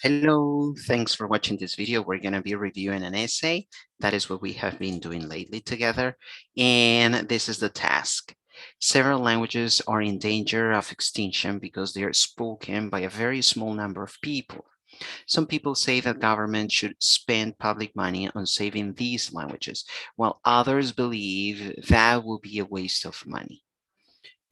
Hello, thanks for watching this video. We're going to be reviewing an essay. That is what we have been doing lately together. And this is the task. Several languages are in danger of extinction because they are spoken by a very small number of people. Some people say that government should spend public money on saving these languages, while others believe that will be a waste of money.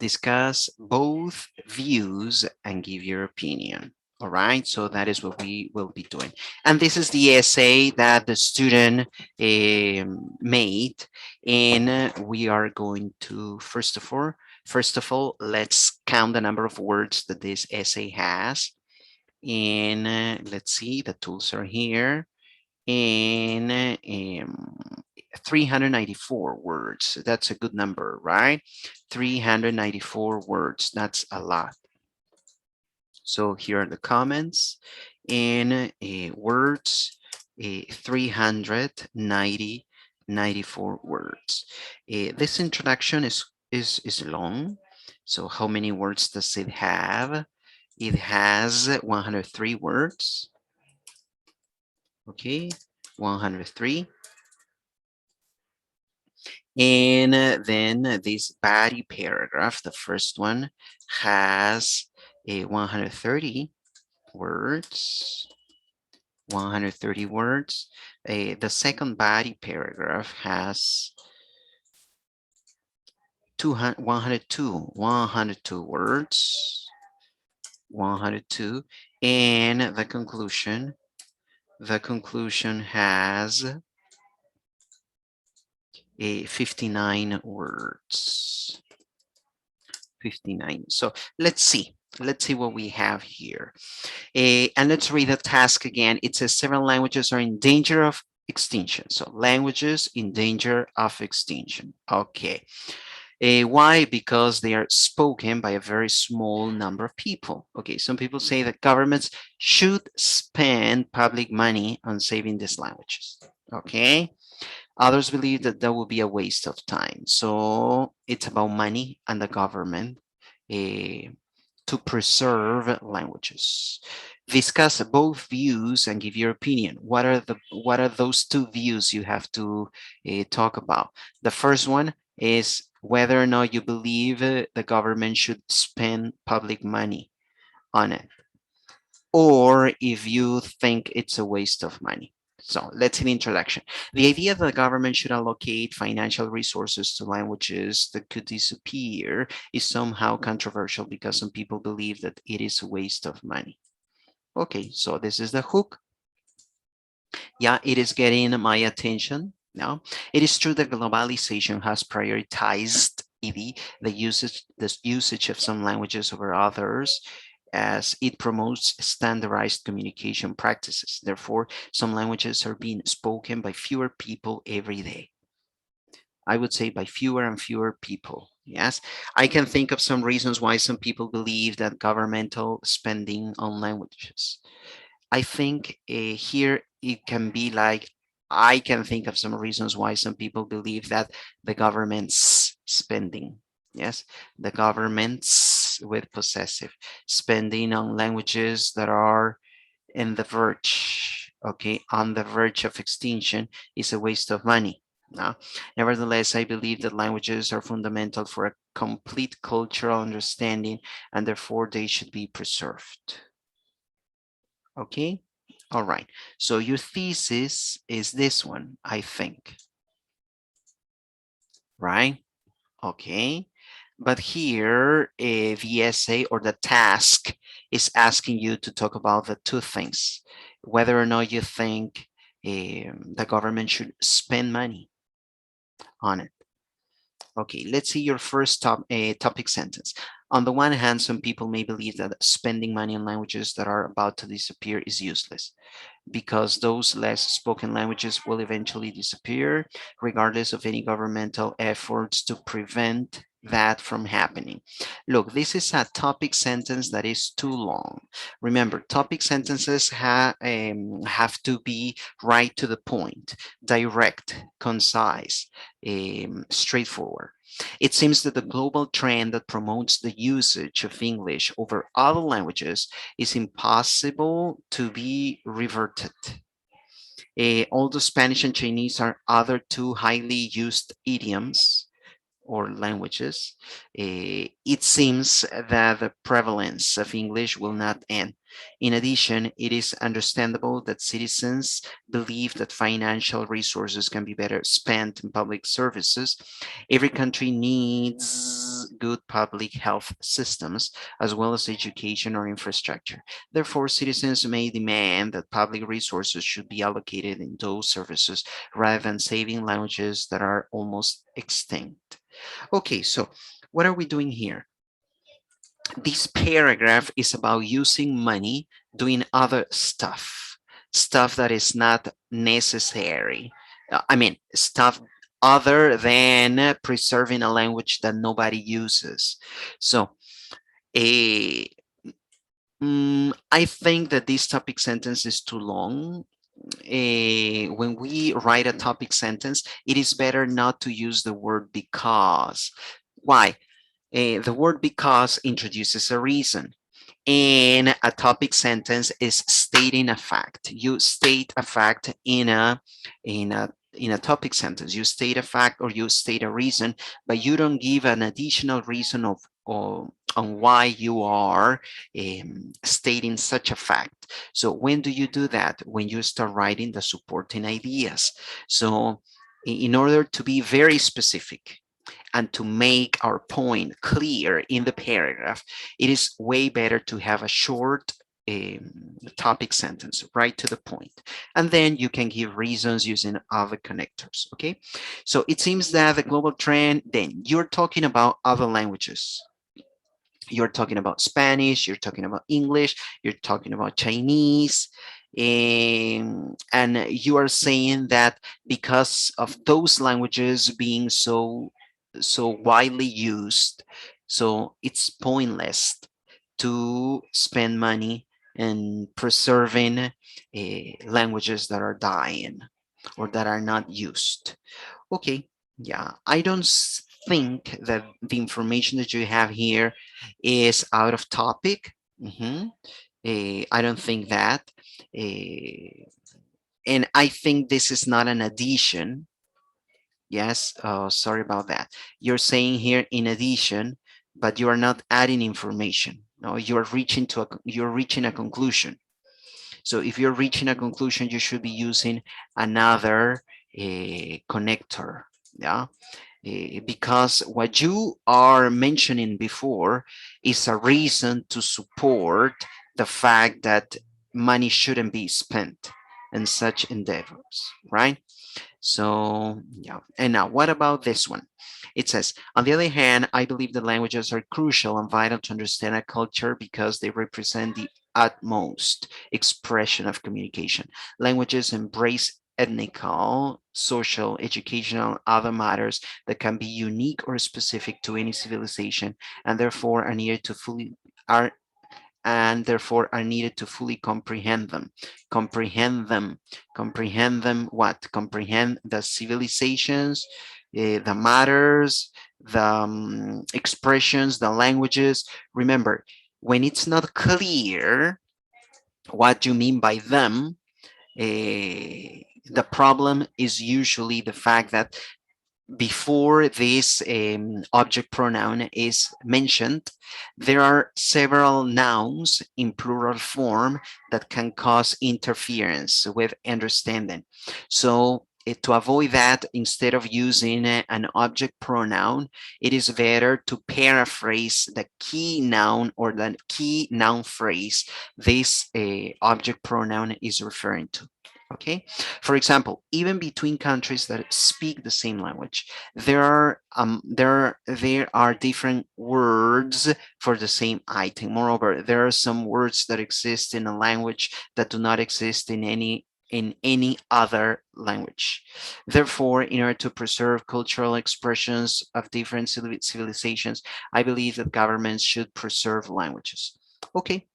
Discuss both views and give your opinion. All right, so that is what we will be doing. And this is the essay that the student made. And we are going to, first of all, let's count the number of words that this essay has. And let's see, the tools are here. And 394 words. That's a good number, right? 394 words. That's a lot. So here are the comments. And words, 394 words. This introduction is long. So how many words does it have? It has 103 words. Okay, 103. And then this body paragraph, the first one, has a 130 words. 130 words. The second body paragraph has 102 words. 102. And the conclusion has 59 words. 59. So let's see what we have here. And let's read the task again. It says several languages are in danger of extinction. So languages in danger of extinction. Okay. Why? Because they are spoken by a very small number of people. Okay, some people say that governments should spend public money on saving these languages. Okay. Others believe that that will be a waste of time. So it's about money and the government to preserve languages. Discuss both views and give your opinion. What are those two views you have to talk about? The first one is whether or not you believe the government should spend public money on it, or if you think it's a waste of money. So let's see the introduction. The idea that the government should allocate financial resources to languages that could disappear is somehow controversial because some people believe that it is a waste of money. Okay, so this is the hook. Yeah, it is getting my attention now. It is true that globalization has prioritized the usage of some languages over others, as it promotes standardized communication practices. Therefore, some languages are being spoken by fewer people every day. I would say by fewer and fewer people. Yes, I can think of some reasons why some people believe that governmental spending on languages. I think here it can be like, I can think of some reasons why some people believe that the government's spending, yes, the government's with possessive spending on languages that are in the verge, okay, on the verge of extinction is a waste of money. No? Nevertheless, I believe that languages are fundamental for a complete cultural understanding and therefore they should be preserved. Okay, all right. So your thesis is this one, I think, right? Okay. But here, the essay or the task is asking you to talk about the two things, whether or not you think the government should spend money on it. Okay, let's see your first topic sentence. On the one hand, some people may believe that spending money on languages that are about to disappear is useless, because those less spoken languages will eventually disappear, regardless of any governmental efforts to prevent that from happening. Look, this is a topic sentence that is too long. Remember, topic sentences have to be right to the point, direct, concise, straightforward. It seems that the global trend that promotes the usage of English over other languages is impossible to be reverted. Although Spanish and Chinese are other two highly used idioms, or languages, it seems that the prevalence of English will not end. In addition, it is understandable that citizens believe that financial resources can be better spent in public services. Every country needs good public health systems as well as education or infrastructure. Therefore, citizens may demand that public resources should be allocated in those services rather than saving languages that are almost extinct. Okay, so what are we doing here? This paragraph is about using money doing other stuff that is not necessary. I mean, stuff other than preserving a language that nobody uses. So, a I think that this topic sentence is too long. When we write a topic sentence, it is better not to use the word because. Why? The word because introduces a reason. And a topic sentence is stating a fact. You state a fact in a topic sentence. You state a fact or you state a reason, but you don't give an additional reason of on why you are stating such a fact. So when do you do that? When you start writing the supporting ideas. So in order to be very specific, and to make our point clear in the paragraph, it is way better to have a short topic sentence right to the point. And then you can give reasons using other connectors, okay? So it seems that the global trend, then you're talking about other languages. You're talking about Spanish, you're talking about English, you're talking about Chinese, and you are saying that because of those languages being so widely used, so it's pointless to spend money in preserving languages that are dying or that are not used. Okay, yeah, I don't think that the information that you have here is out of topic. I don't think that. Uh, and I think this is not an addition. Yes, sorry about that. You're saying here in addition, but you are not adding information. No, you're reaching a conclusion. So if you're reaching a conclusion, you should be using another connector. Yeah. Because what you are mentioning before is a reason to support the fact that money shouldn't be spent in such endeavors, right? So, yeah. And now, what about this one? It says, on the other hand, I believe that languages are crucial and vital to understand a culture because they represent the utmost expression of communication. Languages embrace ethnical, social, educational, and other matters that can be unique or specific to any civilization, and therefore are needed to fully comprehend them. Comprehend them what? Comprehend the civilizations, the matters, the expressions, the languages. Remember, when it's not clear what you mean by them, the problem is usually the fact that before this object pronoun is mentioned, there are several nouns in plural form that can cause interference with understanding. So to avoid that, instead of using an object pronoun, it is better to paraphrase the key noun or the key noun phrase this object pronoun is referring to. Okay, for example, even between countries that speak the same language, there are different words for the same item. Moreover, there are some words that exist in a language that do not exist in in any other language. Therefore, in order to preserve cultural expressions of different civilizations, I believe that governments should preserve languages. Okay,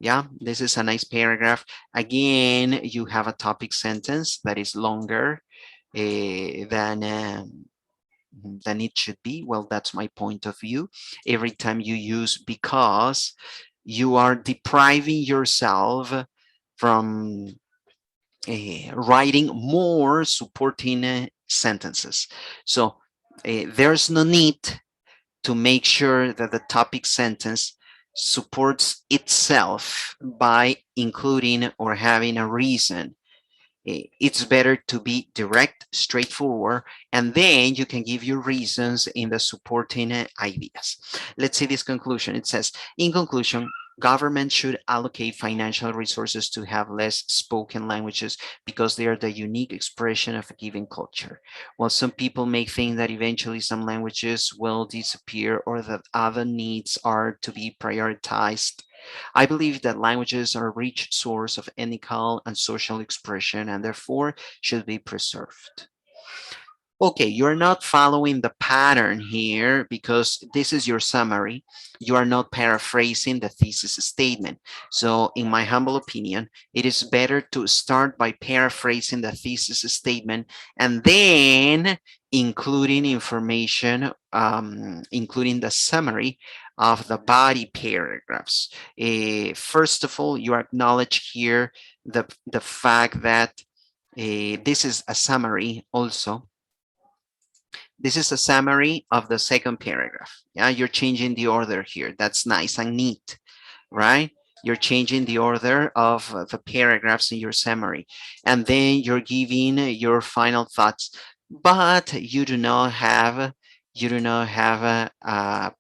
yeah, this is a nice paragraph. Again, you have a topic sentence that is longer than it should be. Well, that's my point of view. Every time you use because, you are depriving yourself from writing more supporting sentences. So there's no need to make sure that the topic sentence supports itself by including or having a reason. It's better to be direct, straightforward, and then you can give your reasons in the supporting ideas. Let's see this conclusion. It says, in conclusion, government should allocate financial resources to have less spoken languages because they are the unique expression of a given culture. While some people may think that eventually some languages will disappear or that other needs are to be prioritized, I believe that languages are a rich source of ethical and social expression and therefore should be preserved. Okay, you're not following the pattern here because this is your summary. You are not paraphrasing the thesis statement. So, in my humble opinion, it is better to start by paraphrasing the thesis statement and then including information, including the summary of the body paragraphs. First of all, you acknowledge here the fact that this is a summary also. This is a summary of the second paragraph. Yeah, you're changing the order here. That's nice and neat, right? You're changing the order of the paragraphs in your summary. And then you're giving your final thoughts. But you do not have a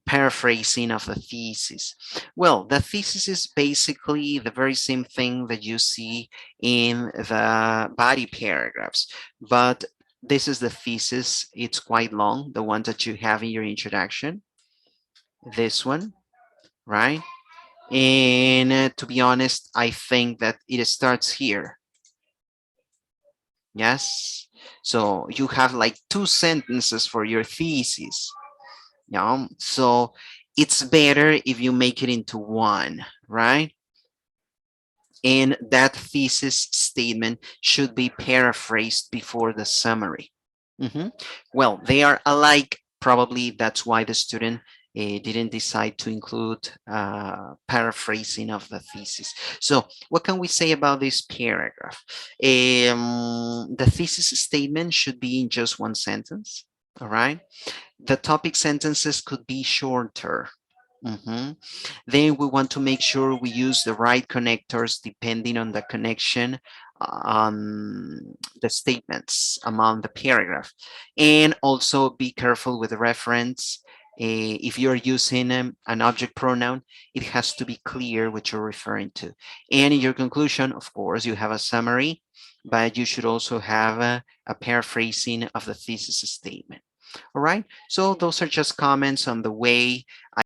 paraphrasing of the thesis. Well, the thesis is basically the very same thing that you see in the body paragraphs, but this is the thesis. It's quite long, the one that you have in your introduction, this one, right? And to be honest, I think that it starts here. Yes. So you have like 2 sentences for your thesis. Yeah. So it's better if you make it into one, right? And that thesis statement should be paraphrased before the summary. Mhm. Well, they are alike. Probably that's why the student didn't decide to include paraphrasing of the thesis. So, what can we say about this paragraph? The thesis statement should be in just one sentence. All right. The topic sentences could be shorter. Mhm. Then we want to make sure we use the right connectors depending on the connection on the statements among the paragraph. And also be careful with the reference. If you're using an object pronoun, it has to be clear what you're referring to. And in your conclusion, of course, you have a summary, but you should also have a paraphrasing of the thesis statement. All right. So those are just comments on the way